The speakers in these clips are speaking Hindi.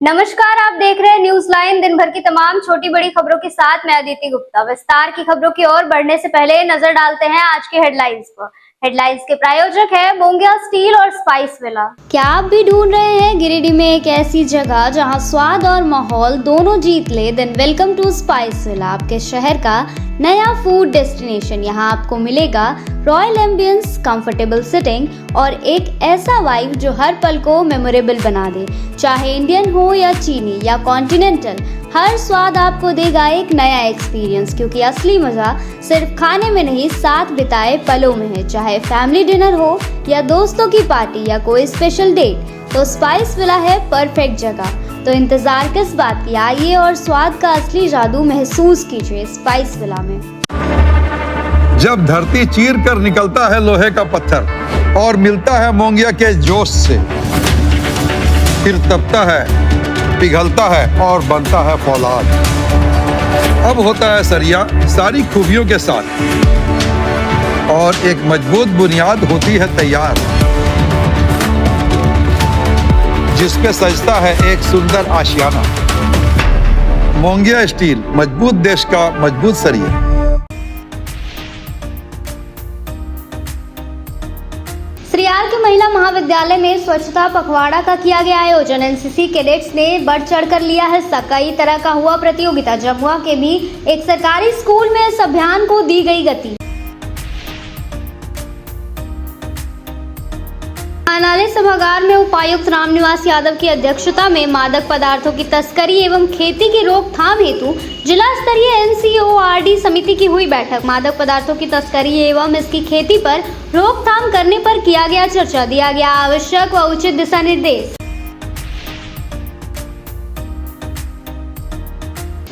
नमस्कार, आप देख रहे हैं न्यूज लाइन। दिन भर की तमाम छोटी बड़ी खबरों के साथ मैं अदिति गुप्ता। विस्तार की खबरों की ओर बढ़ने से पहले नजर डालते हैं आज के हेडलाइंस पर। हेडलाइंस के प्रायोजक है मोंगिया स्टील और स्पाइस विला। क्या आप भी ढूंढ रहे हैं गिरिडीह में एक ऐसी जगह जहां स्वाद और माहौल दोनों जीत ले? Then welcome to Spice Villa, आपके शहर का नया फूड डेस्टिनेशन। यहाँ आपको मिलेगा रॉयल एम्बियंस, कंफर्टेबल सिटिंग और एक ऐसा वाइब जो हर पल को मेमोरेबल बना दे। चाहे इंडियन हो या चीनी या कॉन्टिनेंटल, हर स्वाद आपको देगा एक नया एक्सपीरियंस, क्योंकि असली मजा सिर्फ खाने में नहीं, साथ बिताए पलों में है। चाहे फैमिली डिनर हो या दोस्तों की पार्टी या कोई स्पेशल डेट, तो स्पाइस विला है परफेक्ट जगह। तो इंतजार किस बात की, आइए और स्वाद का असली जादू महसूस कीजिए स्पाइस विला में। जब धरती चीर कर निकलता है लोहे का पत्थर और मिलता है मोंगिया के जोश से, फिर तपता है, पिघलता है और बनता है फौलाद। अब होता है सरिया सारी खूबियों के साथ और एक मजबूत बुनियाद होती है तैयार, जिस पे सजता है एक सुंदर आशियाना। मोंगिया स्टील, मजबूत देश का मजबूत सरिया। श्रीयाल के महिला महाविद्यालय में स्वच्छता पखवाड़ा का किया गया आयोजन। एनसीसी कैडेट्स ने बढ़ चढ़कर लिया हिस्सा। कई तरह का हुआ प्रतियोगिता। जमुआ के भी एक सरकारी स्कूल में इस अभियान को दी गई गति। नाले सभागार में उपायुक्त रामनिवास यादव की अध्यक्षता में मादक पदार्थों की तस्करी एवं खेती की रोकथाम हेतु जिला स्तरीय एनसीओआरडी समिति की हुई बैठक। मादक पदार्थों की तस्करी एवं इसकी खेती पर रोकथाम करने पर किया गया चर्चा, दिया गया आवश्यक व उचित दिशा निर्देश।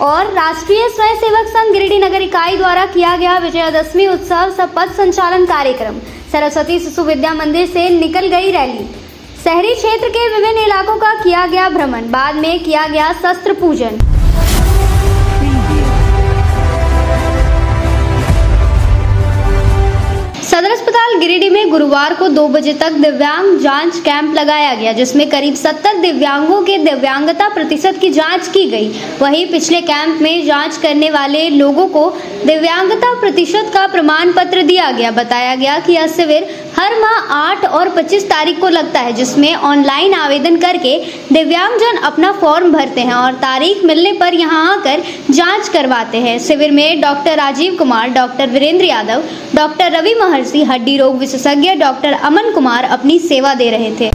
और राष्ट्रीय स्वयंसेवक संघ गिरिडीह नगर इकाई द्वारा किया गया विजयादशमी उत्सव सह पथ संचालन कार्यक्रम। सरस्वती शिशु विद्या मंदिर से निकल गई रैली। शहरी क्षेत्र के विभिन्न इलाकों का किया गया भ्रमण। बाद में किया गया शस्त्र पूजन। सदर अस्पताल गिरिडीह में गुरुवार को 2 बजे तक दिव्यांग जांच कैंप लगाया गया, जिसमें करीब 70 दिव्यांगों के दिव्यांगता प्रतिशत की जांच की गई। वहीं पिछले कैंप में जांच करने वाले लोगों को दिव्यांगता प्रतिशत का प्रमाण पत्र दिया गया। बताया गया कि यह शिविर हर माह 8 और 25 तारीख को लगता है, जिसमें ऑनलाइन आवेदन करके दिव्यांगजन अपना फॉर्म भरते हैं और तारीख मिलने पर यहां आकर जांच करवाते हैं। शिविर में doctor Rajeev Kumar, doctor Virendra Yadav, doctor Ravi Maharshi, हड्डी रोग विशेषज्ञ डॉक्टर अमन कुमार अपनी सेवा दे रहे थे।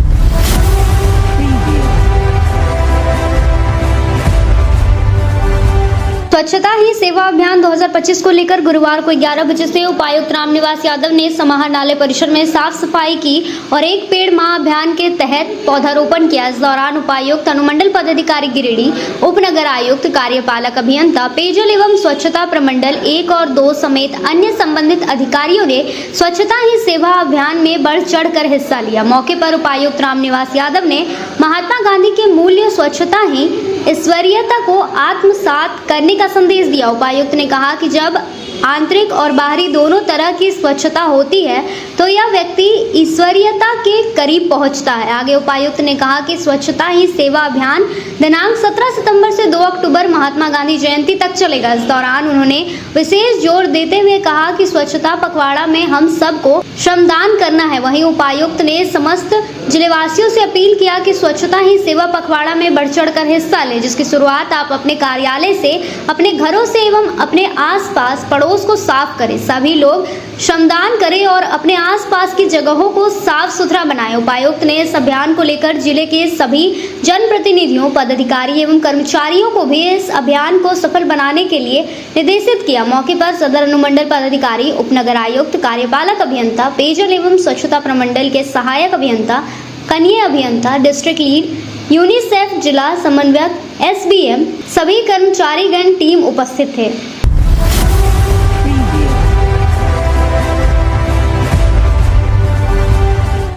स्वच्छता ही सेवा अभियान 2025 को लेकर गुरुवार को 11 बजे से उपायुक्त रामनिवास यादव ने समाहर नाले परिसर में साफ सफाई की और एक पेड़ माह अभियान के तहत पौधारोपण किया। इस दौरान उपायुक्त, अनुमंडल पदाधिकारी गिरिडीह, उप नगर आयुक्त, कार्यपालक अभियंता, पेयजल एवं स्वच्छता प्रमंडल 1 और 2 समेत अन्य संबंधित अधिकारियों ने स्वच्छता ही सेवा अभियान में बढ़ चढ़कर हिस्सा लिया। मौके पर उपायुक्त रामनिवास यादव ने महात्मा गांधी के मूल्य स्वच्छता ही ईश्वरीयता को आत्मसात करने का संदेश दिया। उपायुक्त ने कहा कि जब आंतरिक और बाहरी दोनों तरह की स्वच्छता होती है तो यह व्यक्ति ईश्वरीयता के करीब पहुंचता है। आगे उपायुक्त ने कहा कि स्वच्छता ही सेवा अभियान दिनांक 17 सितंबर से 2 अक्टूबर महात्मा गांधी जयंती तक चलेगा। इस दौरान उन्होंने विशेष जोर देते हुए कहा कि स्वच्छता पखवाड़ा में हम सबको श्रमदान करना है। वहीं उपायुक्त ने समस्त जिलेवासियों से अपील किया कि स्वच्छता ही सेवा पखवाड़ा में बढ़ चढ़कर हिस्सा लें, जिसकी शुरुआत आप अपने कार्यालय से, अपने घरों से एवं अपने आसपास पड़ोस को साफ करें। सभी लोग श्रमदान करें और अपने आसपास की जगहों को साफ सुथरा बनाएं। उपायुक्त ने इस अभियान को लेकर जिले के सभी जनप्रतिनिधियों, पदाधिकारी एवं कर्मचारियों को भी इस अभियान को सफल बनाने के लिए निर्देशित किया। मौके पर सदर अनुमंडल पदाधिकारी, उपनगर आयुक्त, कार्यपालक अभियंता, पेयजल एवं स्वच्छता प्रमंडल के सहायक अभियंता, कनीय अभियंता, डिस्ट्रिक्ट लीड, यूनिसेफ जिला समन्वयक, SBM, सभी कर्मचारीगण टीम उपस्थित थे।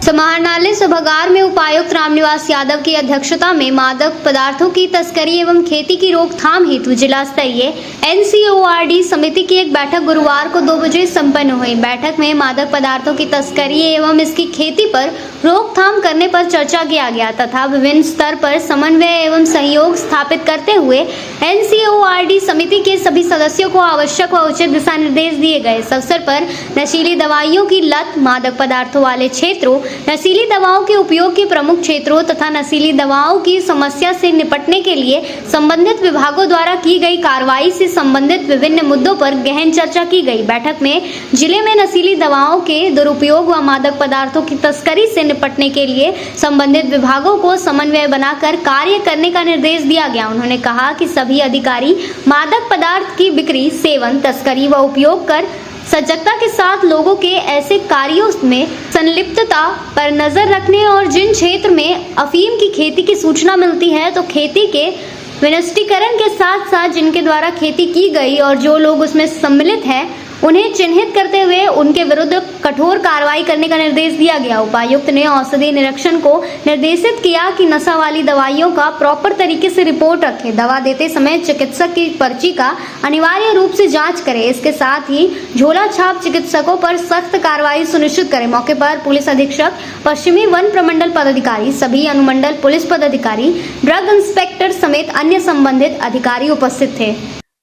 समाहर नाले सभागार में उपायुक्त रामनिवास यादव की अध्यक्षता में मादक पदार्थों की तस्करी एवं खेती की रोकथाम हेतु जिला स्तरीय NCORD समिति की एक बैठक गुरुवार को 2 बजे संपन्न हुई। बैठक में मादक पदार्थों की तस्करी एवं इसकी खेती पर रोकथाम करने पर चर्चा किया गया तथा विभिन्न स्तर पर समन्वय एवं सहयोग स्थापित करते हुए NCORD समिति के सभी सदस्यों को आवश्यक व उचित दिशा निर्देश दिए गए। इस अवसर पर नशीली दवाइयों की लत, मादक पदार्थों वाले क्षेत्रों, नशीली दवाओं के उपयोग के प्रमुख क्षेत्रों तथा नशीली दवाओं की समस्या से निपटने के लिए संबंधित विभागों द्वारा की गई कार्रवाई से संबंधित विभिन्न मुद्दों पर गहन चर्चा की गई। बैठक में जिले में नशीली दवाओं के दुरुपयोग व मादक पदार्थों की तस्करी से निपटने के लिए संबंधित विभागों को समन्वय बनाकर कार्य करने का निर्देश दिया गया। उन्होंने कहा कि सभी अधिकारी मादक पदार्थ की बिक्री, सेवन, तस्करी व उपयोग कर सजगता के साथ लोगों के ऐसे कार्यों में संलिप्तता पर नजर रखने और जिन क्षेत्र में अफीम की खेती की सूचना मिलती है तो खेती के विनिष्टीकरण के साथ साथ जिनके द्वारा खेती की गई और जो लोग उसमें सम्मिलित हैं उन्हें चिन्हित करते हुए उनके विरुद्ध कठोर कार्रवाई करने का निर्देश दिया गया। उपायुक्त ने औषधि निरीक्षण को निर्देशित किया कि नशा वाली दवाइयों का प्रॉपर तरीके से रिपोर्ट रखें। दवा देते समय चिकित्सक की पर्ची का अनिवार्य रूप से जांच करें। इसके साथ ही झोला छाप चिकित्सकों पर सख्त कार्रवाई सुनिश्चित करें। मौके पर पुलिस अधीक्षक, पश्चिमी वन प्रमंडल पदाधिकारी, सभी अनुमंडल पुलिस पदाधिकारी, ड्रग इंस्पेक्टर समेत अन्य संबंधित अधिकारी उपस्थित थे।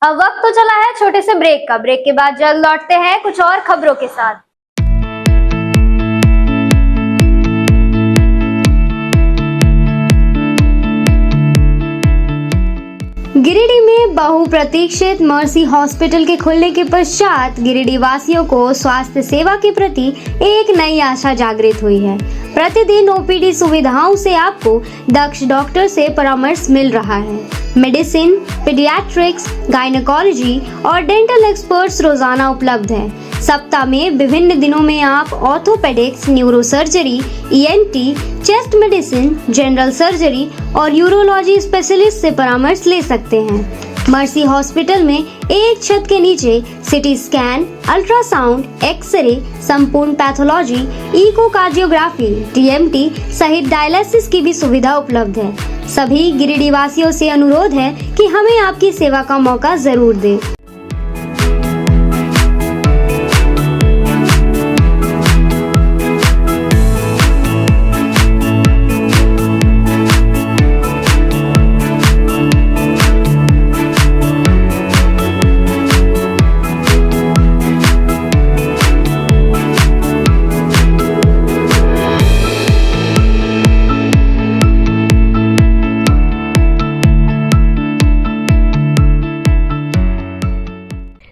अब वक्त तो चला है छोटे से ब्रेक का। ब्रेक के बाद जल्द लौटते हैं कुछ और खबरों के साथ। गिरिडीह में बहुप्रतीक्षित मर्सी हॉस्पिटल के खुलने के पश्चात गिरिडीह वासियों को स्वास्थ्य सेवा के प्रति एक नई आशा जागृत हुई है। प्रतिदिन OPD सुविधाओं से आपको दक्ष डॉक्टर से परामर्श मिल रहा है। मेडिसिन, पीडियाट्रिक्स, गायनेकोलॉजी और डेंटल एक्सपर्ट्स रोजाना उपलब्ध हैं। सप्ताह में विभिन्न दिनों में आप orthopaedics, neurosurgery, ENT, chest medicine, general surgery और यूरोलॉजी स्पेशलिस्ट से परामर्श ले सकते हैं। मर्सी हॉस्पिटल में एक छत के नीचे सिटी स्कैन, अल्ट्रासाउंड, एक्सरे, संपूर्ण पैथोलॉजी, इकोकार्डियोग्राफी, TMT सहित डायलिसिस की भी सुविधा उपलब्ध है। सभी गिरिडीह वासियों से अनुरोध है कि हमें आपकी सेवा का मौका जरूर दें।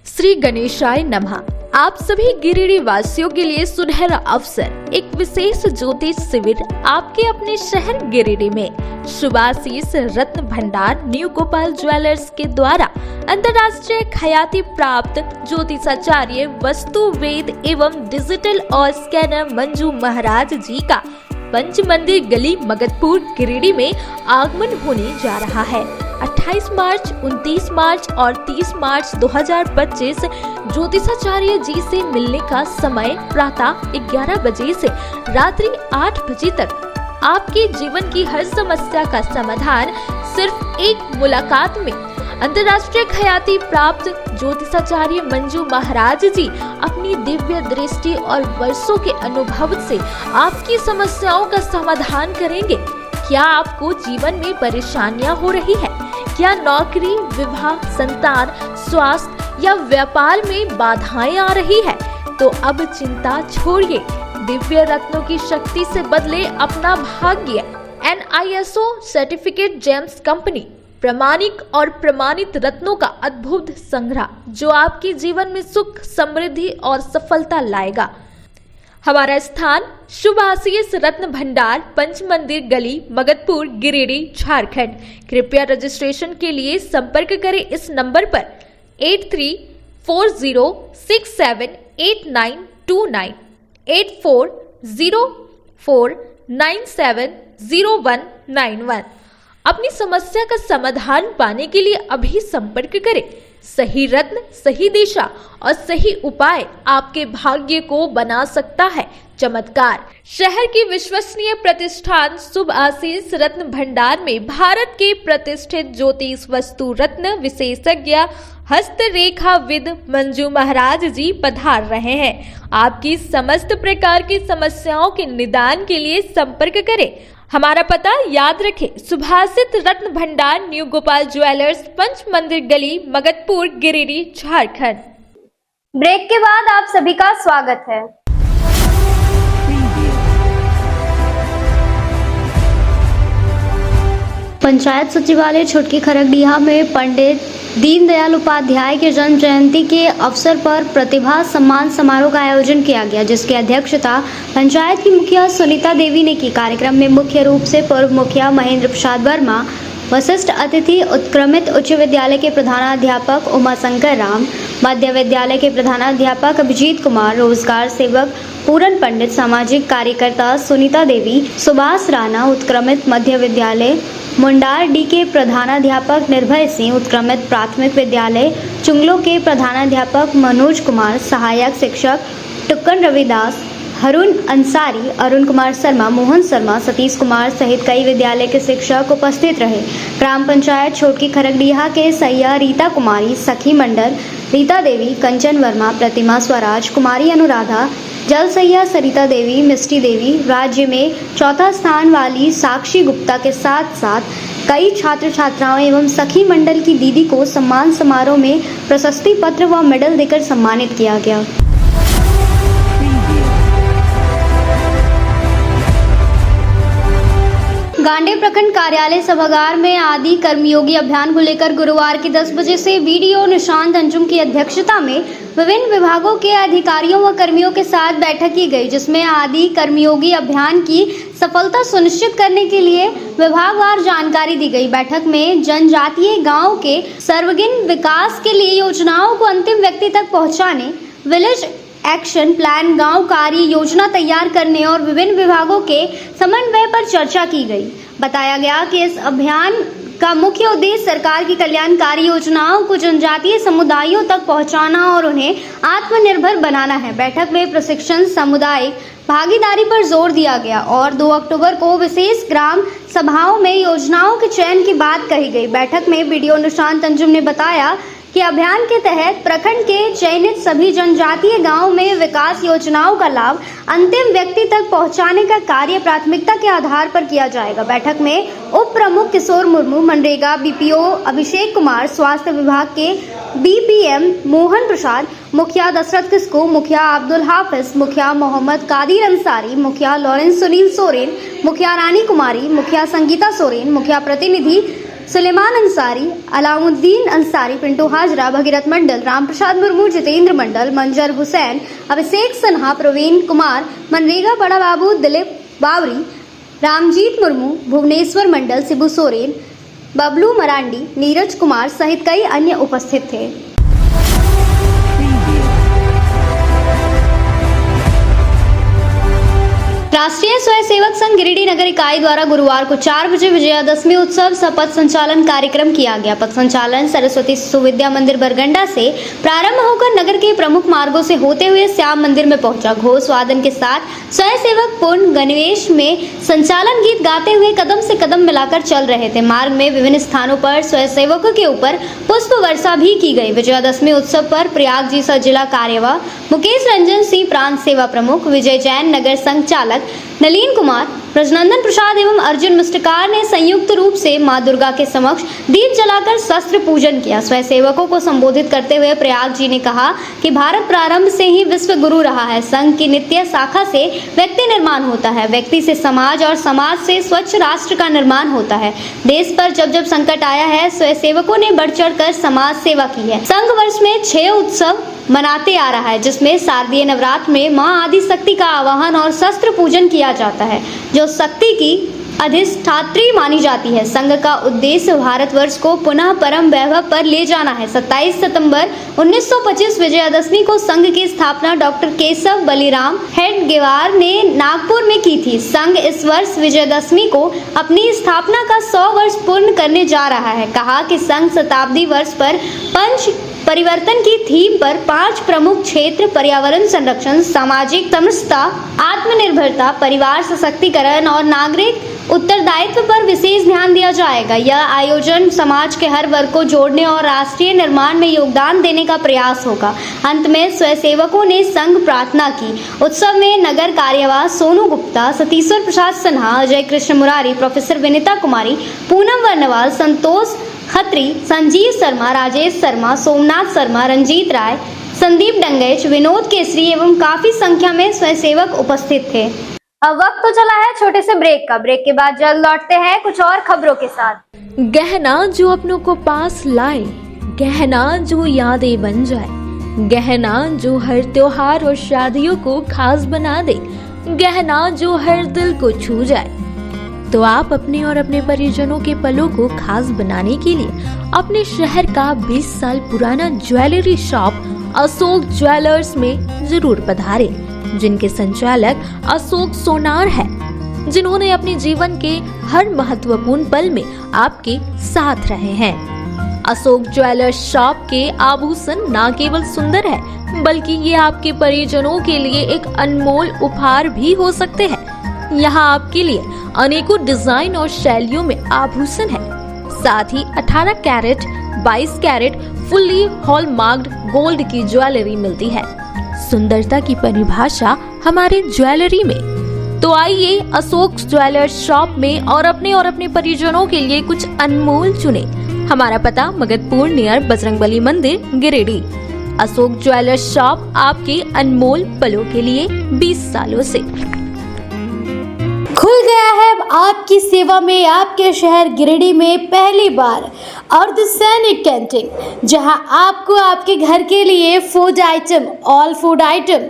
श्री गणेशाय नमः। आप सभी गिरिडीह वासियों के लिए सुनहरा अवसर, एक विशेष ज्योतिष शिविर आपके अपने शहर गिरिडीह में शुभाशीष रत्न भंडार न्यू गोपाल ज्वेलर्स के द्वारा अंतर्राष्ट्रीय ख्याति प्राप्त ज्योतिषाचार्य, वस्तु वेद एवं डिजिटल और स्कैनर मंजू महाराज जी का पंच मंदिर गली मगधपुर गिरिडीह में आगमन होने जा रहा है। 28 मार्च, 29 मार्च और 30 मार्च 2025 ज्योतिषाचार्य जी से मिलने का समय प्रातः 11 बजे से रात्रि 8 बजे तक। आपके जीवन की हर समस्या का समाधान सिर्फ एक मुलाकात में। अंतर्राष्ट्रीय ख्याति प्राप्त ज्योतिषाचार्य मंजू महाराज जी अपनी दिव्य दृष्टि और वर्षों के अनुभव से आपकी समस्याओं का समाधान करेंगे। क्या आपको जीवन में परेशानियां हो रही है? क्या नौकरी, विवाह, संतान, स्वास्थ्य या व्यापार में बाधाएं आ रही है? तो अब चिंता छोड़िए, दिव्य रत्नों की शक्ति से बदले अपना भाग्य। NISO सर्टिफिकेट जेम्स कंपनी, प्रामाणिक और प्रमाणित रत्नों का अद्भुत संग्रह जो आपके जीवन में सुख, समृद्धि और सफलता लाएगा। हमारा स्थान शुभाशीष रत्न भंडार, पंच मंदिर गली, मगधपुर, गिरिडीह, झारखंड। कृपया रजिस्ट्रेशन के लिए संपर्क करें इस नंबर पर 8340678929 8404970191। अपनी समस्या का समाधान पाने के लिए अभी संपर्क करें। सही रत्न, सही दिशा और सही उपाय आपके भाग्य को बना सकता है चमत्कार। शहर की विश्वसनीय प्रतिष्ठान शुभ आशीष रत्न भंडार में भारत के प्रतिष्ठित ज्योतिष वस्तु रत्न विशेषज्ञ हस्तरेखाविद मंजू महाराज जी पधार रहे हैं। आपकी समस्त प्रकार की समस्याओं के निदान के लिए संपर्क करें। हमारा पता याद रखें, सुभाषित रत्न भंडार, न्यू गोपाल ज्वेलर्स, पंच मंदिर गली, मगधपुर, गिरिडीह, झारखंड। ब्रेक के बाद आप सभी का स्वागत है। पंचायत सचिवालय छोटकी खरगडीहा में पंडित दीनदयाल उपाध्याय के जन्म जयंती के अवसर पर प्रतिभा सम्मान समारोह का आयोजन किया गया, जिसकी अध्यक्षता पंचायत की मुखिया सुनीता देवी ने की। कार्यक्रम में मुख्य रूप से पूर्व मुखिया महेंद्र प्रसाद वर्मा, वशिष्ठ अतिथि उत्क्रमित उच्च विद्यालय के प्रधानाध्यापक उमाशंकर राम, मध्य विद्यालय के प्रधानाध्यापक अभिजीत कुमार, रोजगार सेवक पूरन पंडित, सामाजिक कार्यकर्ता सुनीता देवी, सुभाष राणा, उत्क्रमित मध्य विद्यालय मुंडार डी के प्रधानाध्यापक निर्भय सिंह, उत्क्रमित प्राथमिक विद्यालय चुंगलो के प्रधानाध्यापक मनोज कुमार, सहायक शिक्षक टुक्कन रविदास, हरुण अंसारी, अरुण कुमार शर्मा, मोहन शर्मा, सतीश कुमार सहित कई विद्यालय के शिक्षक उपस्थित रहे। ग्राम पंचायत छोटकी खरगडीहा के सैया रीता कुमारी, सखी मंडल रीता देवी, कंचन वर्मा, प्रतिमा स्वराज, कुमारी अनुराधा, जल सैया सरिता देवी, मिष्टी देवी, राज्य में चौथा स्थान वाली साक्षी गुप्ता के साथ साथ कई छात्र छात्राओं एवं सखी मंडल की दीदी को सम्मान समारोह में प्रशस्ति पत्र व मेडल देकर सम्मानित किया गया। गांडे प्रखंड कार्यालय सभागार में आदि कर्मयोगी अभियान को लेकर गुरुवार की 10 बजे से वीडियो निशांत अंजुम की अध्यक्षता में विभिन्न विभागों के अधिकारियों व कर्मियों के साथ बैठक की गई, जिसमें आदि कर्मयोगी अभियान की सफलता सुनिश्चित करने के लिए विभागवार जानकारी दी गई। बैठक में जनजातीय गांव के सर्वांगीण विकास के लिए योजनाओं को अंतिम व्यक्ति तक पहुंचाने, विलेज एक्शन प्लान, गांव कार्य योजना तैयार करने और विभिन्न विभागों के समन्वय पर चर्चा की गई। बताया गया कि इस अभियान का मुख्य उद्देश्य सरकार की कल्याणकारी योजनाओं को जनजातीय समुदायों तक पहुंचाना और उन्हें आत्मनिर्भर बनाना है। बैठक में प्रशिक्षण, सामुदायिक भागीदारी पर जोर दिया गया और 2 अक्टूबर को विशेष ग्राम सभाओं में योजनाओं के चयन की बात कही गई। बैठक में बीडीओ निशांत अंजुम ने बताया कि अभियान के तहत प्रखंड के चयनित सभी जनजातीय गांवों में विकास योजनाओं का लाभ अंतिम व्यक्ति तक पहुंचाने का कार्य प्राथमिकता के आधार पर किया जाएगा। बैठक में उप प्रमुख किशोर मुर्मू, मनरेगा बीपीओ अभिषेक कुमार, स्वास्थ्य विभाग के बीपीएम मोहन प्रसाद, मुखिया दशरथ किस्कू, मुखिया अब्दुल हाफिज, मुखिया मोहम्मद कादिर अंसारी, मुखिया लॉरेंस सुनील सोरेन, मुखिया रानी कुमारी, मुखिया संगीता सोरेन, मुखिया प्रतिनिधि सुलेमान अंसारी, अलाउद्दीन अंसारी, पिंटू हाजरा, भगीरथ मंडल, राम प्रसाद मुर्मू, जितेंद्र मंडल, मंजर हुसैन, अभिषेक सिन्हा, प्रवीण कुमार, मनरेगा बड़ा बाबू, दिलीप बावरी, रामजीत मुर्मू, भुवनेश्वर मंडल, शिबू सोरेन, बबलू मरांडी, नीरज कुमार सहित कई अन्य उपस्थित थे। राष्ट्रीय स्वयंसेवक संघ गिरिडीह नगर इकाई द्वारा गुरुवार को 4 बजे विजयादशमी उत्सव शपथ संचालन कार्यक्रम किया गया। पथ संचालन सरस्वती शिशु विद्या मंदिर बरगंडा से प्रारंभ होकर नगर के प्रमुख मार्गों से होते हुए श्याम मंदिर में पहुंचा। घोष वादन के साथ स्वयंसेवक पूर्ण गणवेश में संचालन गीत गाते हुए कदम से कदम मिलाकर चल रहे थे। मार्ग में विभिन्न स्थानों पर स्वयंसेवकों के ऊपर पुष्प वर्षा भी की गई। विजयादशमी उत्सव पर प्रयाग जी सह जिला कार्यवाह मुकेश रंजन सिंह, प्रांत सेवा प्रमुख विजय जैन, नगर संचालक नलीन कुमार, ब्रजनंदन प्रसाद एवं अर्जुन मिष्टकार ने संयुक्त रूप से मां दुर्गा के समक्ष दीप जलाकर शस्त्र पूजन किया। स्वयंसेवकों को संबोधित करते हुए प्रयाग जी ने कहा कि भारत प्रारंभ से ही विश्व गुरु रहा है। संघ की नित्य शाखा से व्यक्ति निर्माण होता है, व्यक्ति से समाज और समाज से स्वच्छ राष्ट्र का निर्माण होता है। देश पर जब जब संकट आया है, स्वयंसेवकों ने बढ़ चढ़ कर समाज सेवा की है। संघ वर्ष में 6 उत्सव मनाते आ रहा है, जिसमें शारदीय नवरात्र में मां आदि शक्ति का आवाहन और शस्त्र पूजन किया जाता है, जो शक्ति की अधिष्ठात्री मानी जाती है। संघ का उद्देश्य भारतवर्ष को पुनः परम वैभव पर ले जाना है। 27 सितंबर 1925 विजयादशमी को संघ की स्थापना डॉक्टर केशव बलिराम हेडगेवार ने नागपुर में की थी। संघ इस वर्ष विजयादशमी को अपनी स्थापना का 100 वर्ष पूर्ण करने जा रहा है। कहा कि संघ शताब्दी वर्ष पर पंच परिवर्तन की थीम पर 5 प्रमुख क्षेत्र पर्यावरण संरक्षण, सामाजिक समरसता, आत्मनिर्भरता, परिवार सशक्तिकरण और नागरिक उत्तरदायित्व पर विशेष ध्यान दिया जाएगा। यह आयोजन समाज के हर वर्ग को जोड़ने और राष्ट्रीय निर्माण में योगदान देने का प्रयास होगा। अंत में स्वयंसेवकों ने संघ प्रार्थना की। उत्सव में नगर कार्यवाह सोनू गुप्ता, सतीश्वर प्रसाद सिन्हा, अजय कृष्ण मुरारी, प्रोफेसर विनीता कुमारी, पूनम वर्णवाल, संतोष खत्री, संजीव शर्मा, राजेश शर्मा, सोमनाथ शर्मा, रंजीत राय, संदीप डंगेच, विनोद केसरी एवं काफी संख्या में स्वयंसेवक उपस्थित थे। अब वक्त तो चला है छोटे से ब्रेक का। ब्रेक के बाद जल्द लौटते हैं कुछ और खबरों के साथ। गहना जो अपनों को पास लाए, गहना जो यादें बन जाए, गहना जो हर त्योहार और शादियों को खास बना दे, गहना जो हर दिल को छू जाए। तो आप अपने और अपने परिजनों के पलों को खास बनाने के लिए अपने शहर का 20 साल पुराना ज्वेलरी शॉप अशोक ज्वेलर्स में जरूर पधारें, जिनके संचालक अशोक सोनार है, जिन्होंने अपने जीवन के हर महत्वपूर्ण पल में आपके साथ रहे हैं। अशोक ज्वेलर्स शॉप के आभूषण न केवल सुंदर है, बल्कि ये आपके परिजनों के लिए एक अनमोल उपहार भी हो सकते हैं। यहाँ आपके लिए अनेकों डिजाइन और शैलियों में आभूषण है। साथ ही 18 कैरेट, 22 कैरेट फुल्ली हॉलमार्क्ड गोल्ड की ज्वेलरी मिलती है। सुंदरता की परिभाषा हमारे ज्वेलरी में। तो आइए अशोक ज्वेलर्स शॉप में और अपने परिजनों के लिए कुछ अनमोल चुने। हमारा पता मगधपुर नियर बजरंगबली मंदिर, गिरिडीह। अशोक ज्वेलर्स शॉप आपके अनमोल पलों के लिए 20 सालों से। खुल गया है अब आपकी सेवा में आपके शहर गिरिडीह में पहली बार अर्धसैनिक कैंटीन, जहां आपको आपके घर के लिए food item, all food item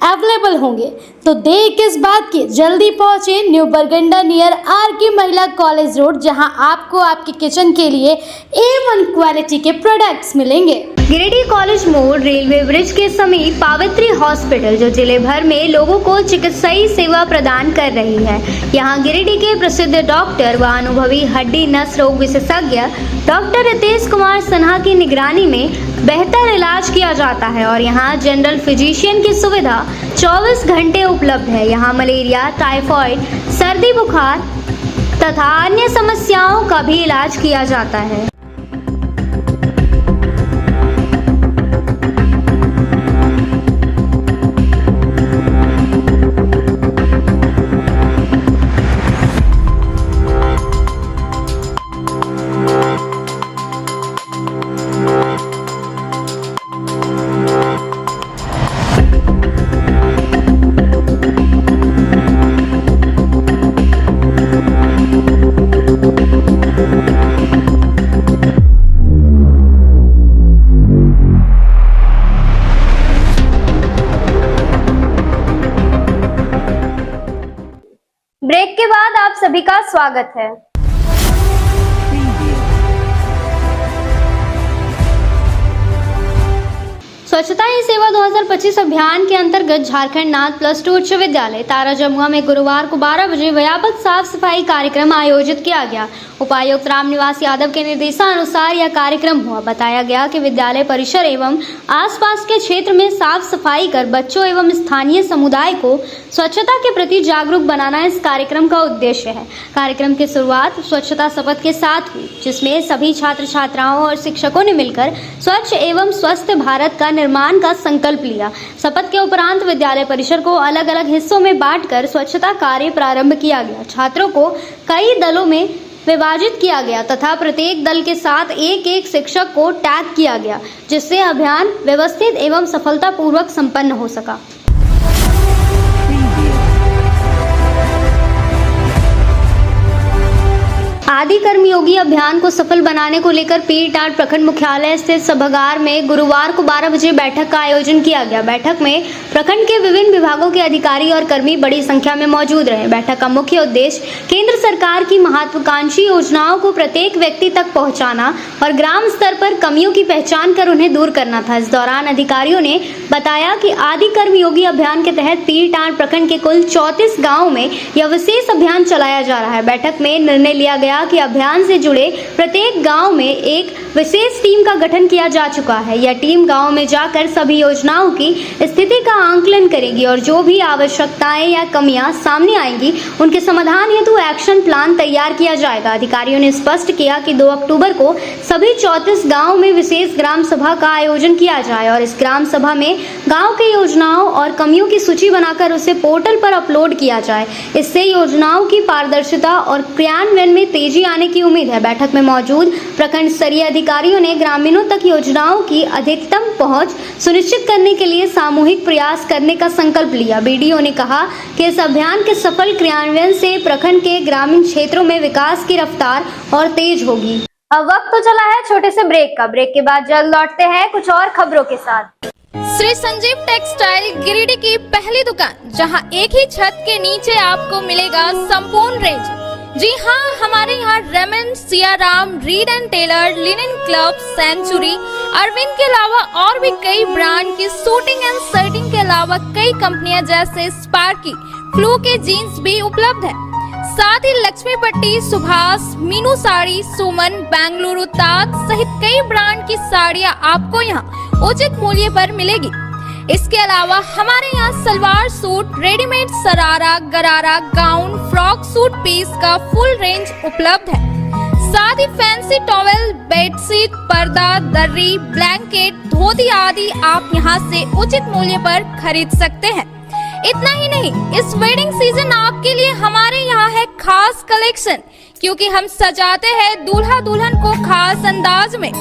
available होंगे। तो देर किस बात की, जल्दी पहुंचे न्यू बरगंडा नियर आर.के. महिला कॉलेज रोड, जहां आपको आपके किचन के लिए A1 क्वालिटी के प्रोडक्ट्स मिलेंगे। गिरिडीह कॉलेज मोड़, रेलवे ब्रिज के समीप पावित्री हॉस्पिटल, जो जिले भर में लोगों को चिकित्सीय सेवा प्रदान कर रही है। यहाँ गिरिडीह के प्रसिद्ध डॉक्टर व अनुभवी हड्डी नस रोग विशेषज्ञ डॉक्टर रितेश कुमार सिन्हा की निगरानी में बेहतर इलाज किया जाता है और यहाँ जनरल फिजिशियन की सुविधा 24 घंटे उपलब्ध है। यहाँ मलेरिया, टाइफाइड, सर्दी बुखार तथा अन्य समस्याओं का भी इलाज किया जाता है। ब्रेक के बाद आप सभी का स्वागत है। स्वच्छता ही सेवा 2025 अभियान के अंतर्गत झारखंड नाथ +2 उच्च विद्यालय तारा जमुआ में गुरुवार को 12 बजे व्यापक साफ सफाई कार्यक्रम आयोजित किया गया। उपायुक्त रामनिवास यादव के निर्देशानुसार यह कार्यक्रम हुआ। बताया गया कि विद्यालय परिसर एवं आसपास के क्षेत्र में साफ सफाई कर बच्चों एवं स्थानीय समुदाय को स्वच्छता के प्रति जागरूक बनाना इस कार्यक्रम का उद्देश्य है। कार्यक्रम की शुरुआत स्वच्छता शपथ के साथ हुई, जिसमें सभी छात्र छात्राओं और शिक्षकों ने मिलकर स्वच्छ एवं स्वस्थ भारत का निर्माण का संकल्प लिया। शपथ के उपरांत विद्यालय परिसर को अलग अलग हिस्सों में बांटकर स्वच्छता कार्य प्रारंभ किया गया। छात्रों को कई दलों में विभाजित किया गया तथा प्रत्येक दल के साथ एक एक शिक्षक को टैग किया गया, जिससे अभियान व्यवस्थित एवं सफलतापूर्वक संपन्न हो सका। आदि कर्मयोगी अभियान को सफल बनाने को लेकर पीरटाट प्रखंड मुख्यालय स्थित सभागार में गुरुवार को 12 बजे बैठक का आयोजन किया गया। बैठक में प्रखंड के विभिन्न विभागों के अधिकारी और कर्मी बड़ी संख्या में मौजूद रहे। बैठक का मुख्य उद्देश्य केंद्र सरकार की महत्वाकांक्षी योजनाओं को प्रत्येक व्यक्ति तक पहुंचाना और ग्राम स्तर पर कमियों की पहचान कर उन्हें दूर करना था। इस दौरान अधिकारियों ने बताया कि आदि कर्मयोगी अभियान के तहत पीरटाट प्रखंड के कुल 34 गाँव में यह विशेष अभियान चलाया जा रहा है। बैठक में निर्णय लिया गया कि अभियान से जुड़े प्रत्येक गांव में एक विशेष टीम का गठन किया जा चुका है। यह टीम गांव में जाकर सभी योजनाओं की स्थिति का आंकलन करेगी और जो भी आवश्यकताएं या कमियां सामने आएंगी उनके समाधान हेतु एक्शन प्लान तैयार किया जाएगा। अधिकारियों ने स्पष्ट किया कि 2 अक्टूबर को सभी 34 गाँव में विशेष ग्राम सभा का आयोजन किया जाए और इस ग्राम सभा में गाँव के योजनाओं और कमियों की सूची बनाकर उसे पोर्टल पर अपलोड किया जाए। इससे योजनाओं की पारदर्शिता और क्रियान्वयन में तेजी आने की उम्मीद है। बैठक में मौजूद प्रखंड स्तरीय अधिकारियों ने ग्रामीणों तक योजनाओं की अधिकतम पहुंच सुनिश्चित करने के लिए सामूहिक प्रयास करने का संकल्प लिया। बीडीओ ने कहा कि इस अभियान के सफल क्रियान्वयन से प्रखंड के ग्रामीण क्षेत्रों में विकास की रफ्तार और तेज होगी। अब वक्त तो चला है छोटे से ब्रेक का। ब्रेक के बाद जल्द लौटते हैं कुछ और खबरों के साथ। श्री संजीव टेक्सटाइल गिरिडीह की पहली दुकान, जहां एक ही छत के नीचे आपको मिलेगा संपूर्ण रेंज। जी हाँ, हमारे यहाँ Raymond, Siyaram, Reid and Taylor, Linen Club, Century, Arvind के अलावा और भी कई ब्रांड की सूटिंग एंड शर्टिंग के अलावा कई कंपनियां जैसे स्पार्की, फ्लू के जीन्स भी उपलब्ध है। साथ ही लक्ष्मी पट्टी, सुभाष, मीनू साड़ी, सुमन, बेंगलुरु ताज सहित कई ब्रांड की साड़ियां आपको यहाँ उचित मूल्य पर मिलेगी। इसके अलावा हमारे यहाँ सलवार सूट, रेडीमेड सरारा, गरारा, गाउन, फ्रॉक सूट पीस का फुल रेंज उपलब्ध है। साथ ही फैंसी टॉवेल, बेडशीट, पर्दा, दर्री, ब्लैंकेट, धोती आदि आप यहाँ से उचित मूल्य पर खरीद सकते हैं। इतना ही नहीं, इस वेडिंग सीजन आपके लिए हमारे यहाँ है खास कलेक्शन, क्योंकि हम सजाते हैं दूल्हा दुल्हन को खास अंदाज में।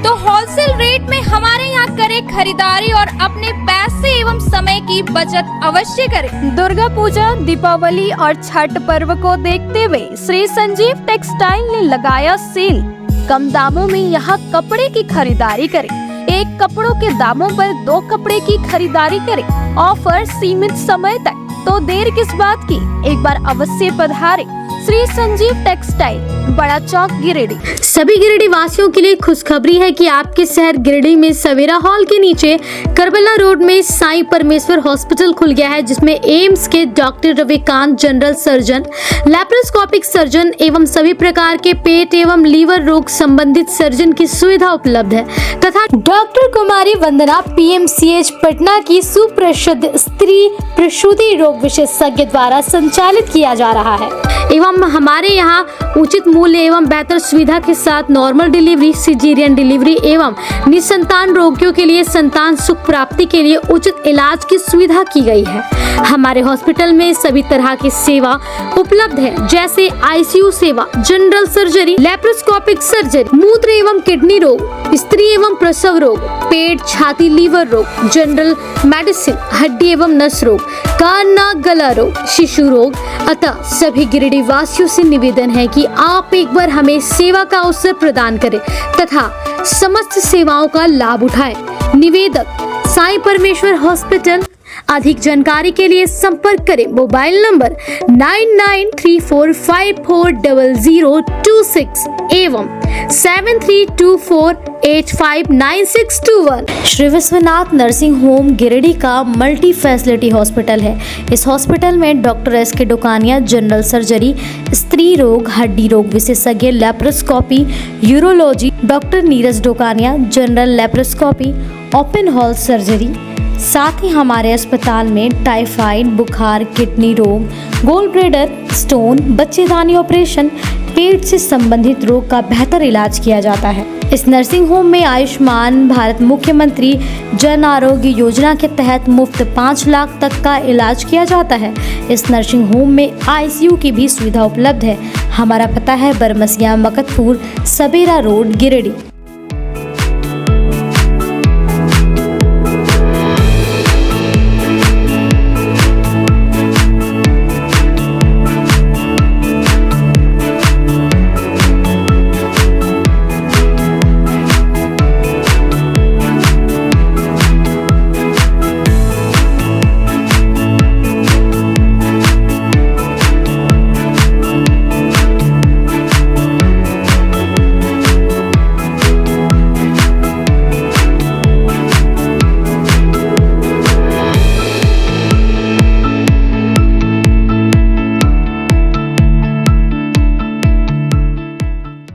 तो होलसेल रेट में हमारे यहाँ करें खरीदारी और अपने पैसे एवं समय की बचत अवश्य करें। दुर्गा पूजा, दीपावली और छठ पर्व को देखते हुए श्री संजीव टेक्सटाइल ने लगाया सेल। कम दामों में यहाँ कपड़े की खरीदारी करें। एक कपड़ों के दामों पर 2 कपड़े की खरीदारी करें। ऑफर सीमित समय तक, तो देर किस बात की, एक बार अवश्य पधारें। श्री संजीव टेक्सटाइल, बड़ा चौक, गिरिडीह। सभी गिरिडीह वासियों के लिए खुशखबरी है कि आपके शहर गिरिडीह में सवेरा हॉल के नीचे करबला रोड में साईं परमेश्वर हॉस्पिटल खुल गया है, जिसमें एम्स के doctor Ravikant, general surgeon, laparoscopic surgeon एवं सभी प्रकार के पेट एवं लीवर रोग संबंधित सर्जन की सुविधा उपलब्ध है तथा डॉक्टर कुमारी वंदना PMCH पटना की सुप्रसिद्ध स्त्री प्रसूति रोग विशेषज्ञ द्वारा संचालित किया जा रहा है। एवं हमारे यहाँ उचित मूल्य एवं बेहतर सुविधा के साथ नॉर्मल डिलीवरी, सिजेरियन डिलीवरी एवं निसंतान रोगियों के लिए संतान सुख प्राप्ति के लिए उचित इलाज की सुविधा की गई है। हमारे हॉस्पिटल में सभी तरह की सेवा उपलब्ध है, जैसे ICU सेवा, जनरल सर्जरी, लैप्रोस्कोपिक सर्जरी, मूत्र एवं किडनी रोग, स्त्री एवं प्रसव रोग, पेट, छाती, लीवर रोग, जनरल मेडिसिन, हड्डी एवं नस रोग, कान, नाक, गला रोग, शिशु रोग। अतः सभी गिरिडीह वासियों से निवेदन है कि आप एक बार हमें सेवा का अवसर प्रदान करें तथा समस्त सेवाओं का लाभ उठाएं। निवेदक साईं परमेश्वर हॉस्पिटल। अधिक जानकारी के लिए संपर्क करें मोबाइल नंबर 9934540026 एवं 7324859621। श्री विश्वनाथ नर्सिंग होम गिरिडीह का मल्टी फैसिलिटी हॉस्पिटल है। इस हॉस्पिटल में doctor SK Dokania, general surgery, स्त्री रोग, हड्डी रोग विशेषज्ञ, laparoscopy, urology, doctor Neeraj Dokania, general laparoscopy, open hall surgery. साथ ही हमारे अस्पताल में टाइफाइड, बुखार, किडनी रोग, गोल्ड ब्लैडर, स्टोन, बच्चेदानी ऑपरेशन, पेट से संबंधित रोग का बेहतर इलाज किया जाता है। इस नर्सिंग होम में आयुष्मान भारत मुख्यमंत्री जन आरोग्य योजना के तहत मुफ्त 5 लाख तक का इलाज किया जाता है। इस नर्सिंग होम में ICU की भी सुविधा उपलब्ध है। हमारा पता है बरमसिया, मकतपुर, सबेरा रोड, गिरिडीह।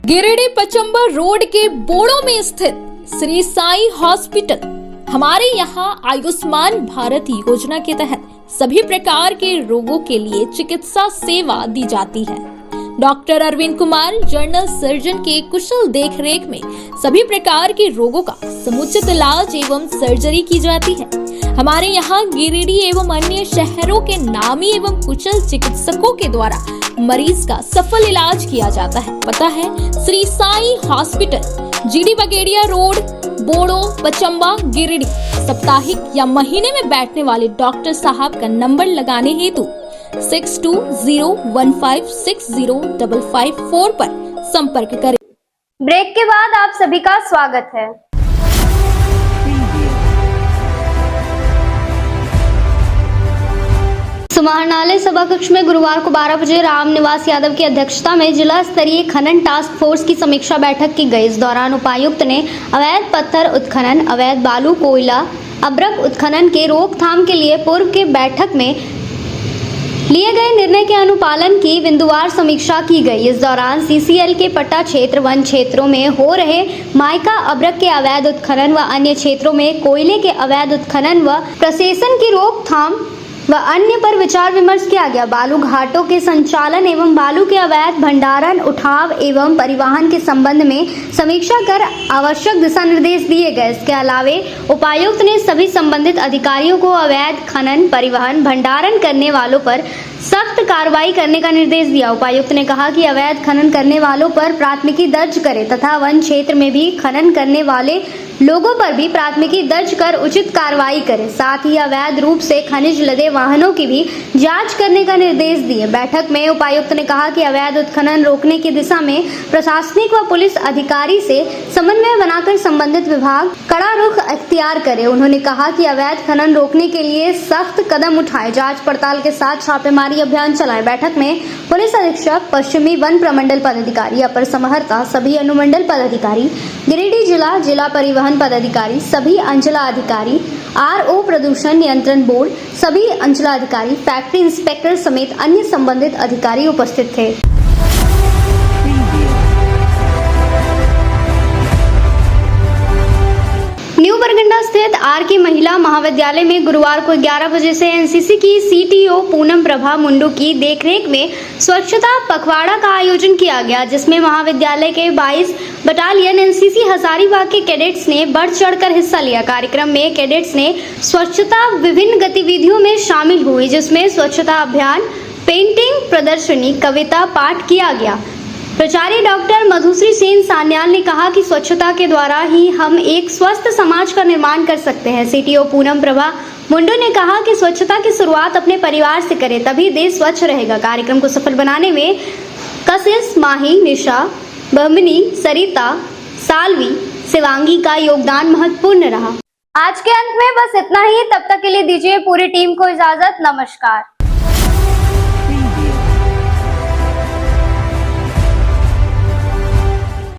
गिरिडीह पचंबर रोड के बोड़ो में स्थित श्री साई हॉस्पिटल। हमारे यहाँ आयुष्मान भारत योजना के तहत सभी प्रकार के रोगों के लिए चिकित्सा सेवा दी जाती है। Doctor Arvind Kumar general surgeon के कुशल देखरेख में सभी प्रकार के रोगों का समुचित इलाज एवं सर्जरी की जाती है। हमारे यहाँ गिरिडीह एवं अन्य शहरों के नामी एवं कुशल चिकित्सकों के द्वारा मरीज का सफल इलाज किया जाता है। पता है Shri Sai hospital, GD Bagedia road, Bodo, Pachamba, Giridih. साप्ताहिक या महीने में बैठने वाले डॉक्टर साहब का नंबर लगाने हेतु 6201560554 पर संपर्क करें। ब्रेक के बाद आप सभी का स्वागत है। समाहरणालय सभा कक्ष में गुरुवार को 12 बजे रामनिवास यादव की अध्यक्षता में जिला स्तरीय खनन टास्क फोर्स की समीक्षा बैठक की गई। इस दौरान उपायुक्त ने अवैध पत्थर उत्खनन, अवैध बालू, कोयला, अब्रक उत्खनन के रोकथाम के लिए पूर्व के बैठक में लिए गए निर्णय के अनुपालन की बिंदुवार समीक्षा की गई। इस दौरान सीसीएल के पट्टा क्षेत्र, वन क्षेत्रों में हो रहे माइका अब्रक के अवैध उत्खनन व अन्य क्षेत्रों में कोयले के अवैध उत्खनन व प्रोसेसन की रोकथाम व अन्य पर विचार विमर्श किया गया। बालू घाटों के संचालन एवं बालू के अवैध भंडारण, उठाव एवं परिवहन के संबंध में समीक्षा कर आवश्यक दिशा निर्देश दिए गए। इसके अलावे उपायुक्त ने सभी संबंधित अधिकारियों को अवैध खनन, परिवहन, भंडारण करने वालों पर सख्त कार्रवाई करने का निर्देश दिया। उपायुक्त ने कहा कि अवैध खनन करने वालों पर प्राथमिकी दर्ज करें तथा वन क्षेत्र में भी खनन करने वाले लोगों पर भी प्राथमिकी दर्ज कर उचित कार्रवाई करें। साथ ही अवैध रूप से खनिज लदे वाहनों की भी जांच करने का निर्देश दिए। बैठक में उपायुक्त ने कहा कि अवैध उत्खनन रोकने की दिशा में प्रशासनिक व पुलिस अधिकारी से समन्वय बनाकर संबंधित विभाग कड़ा रुख अख्तियार करे। उन्होंने कहा कि अवैध खनन रोकने के लिए सख्त कदम उठाए, जाँच पड़ताल के साथ छापेमारी अभियान चलाए। बैठक में पुलिस अधीक्षक, पश्चिमी वन प्रमंडल पदाधिकारी, अपर समहर्ता, सभी अनुमंडल पदाधिकारी, गिरिडीह जिला परिवहन पदाधिकारी, सभी अंचलाधिकारी, आरओ, प्रदूषण नियंत्रण बोर्ड, सभी अंचलाधिकारी, फैक्ट्री इंस्पेक्टर समेत अन्य संबंधित अधिकारी उपस्थित थे। न्यू बरगंडा स्थित आर.के. महिला महाविद्यालय में गुरुवार को 11 बजे से एनसीसी की सीटीओ पूनम प्रभा मुंडू की देखरेख में स्वच्छता पखवाड़ा का आयोजन किया गया, जिसमें महाविद्यालय के 22 बटालियन एनसीसी हजारीबाग के कैडेट्स ने बढ़ चढ़कर हिस्सा लिया। कार्यक्रम में कैडेट्स ने स्वच्छता विभिन्न गतिविधियों में शामिल हुई, जिसमें स्वच्छता अभियान, पेंटिंग प्रदर्शनी, कविता पाठ किया गया। प्राचार्य डॉक्टर मधुश्री सेन सान्याल ने कहा कि स्वच्छता के द्वारा ही हम एक स्वस्थ समाज का निर्माण कर सकते हैं। सीटीओ पूनम प्रभा मुंडू ने कहा कि स्वच्छता की शुरुआत अपने परिवार से करें, तभी देश स्वच्छ रहेगा। कार्यक्रम को सफल बनाने में कशिश, माही, निशा, बहमनी, सरिता, सालवी, शिवांगी का योगदान महत्वपूर्ण रहा। आज के अंत में बस इतना ही। तब तक के लिए दीजिए पूरी टीम को इजाजत। नमस्कार।